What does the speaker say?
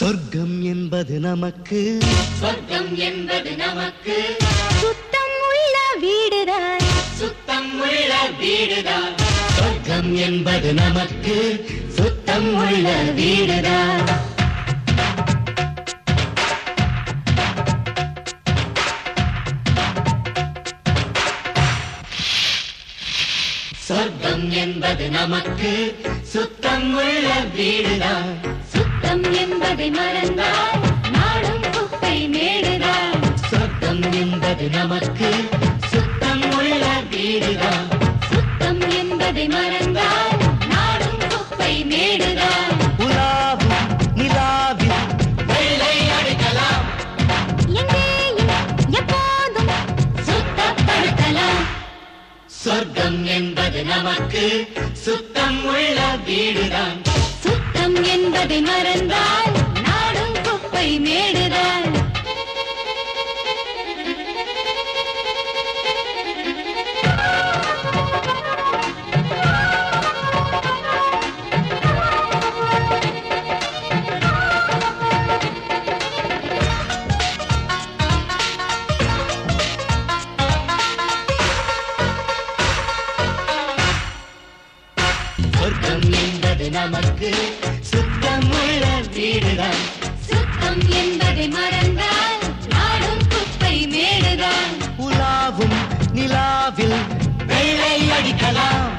சொர்க்கம் என்பது நமக்கு சொர்க்கம் என்பது நமக்கு சுத்தம் உள்ள வீடுதான் சுத்தம் உள்ள வீடுதான் சொர்க்கம் என்பது நமக்கு சுத்தம் உள்ள வீடுதான் சொர்க்கம் என்பது நமக்கு சுத்தம் உள்ள வீடுதான் சுத்தம் என்பதை மறந்தால் நாடும் குப்பை மேடுதான் சொர்க்கம் என்பது நமக்கு சுத்தம் உள்ள வீடுதான் சுத்தம் என்பதை மறந்தால் நாடும் குப்பை மேடுதான் உலாவும் நிலாவில் வெள்ளை அடிக்கலாம் எங்கேயும் எப்போதும் சுத்தப்படுத்தலாம் சொர்க்கம் என்பது நமக்கு சுத்தம் உள்ள வீடுதான் சுத்தம் என்பதை மறந்தால் நாடும் குப்பை மேடுதான் சொர்க்கம் என்பது நமக்கு சுத்தம் உள்ள வீடுதான் சுத்தம் என்பதை மறந்தால் நாடும் குப்பை மேடுதான் உலாவும் நிலாவில் வெள்ளை அடிக்கலாம்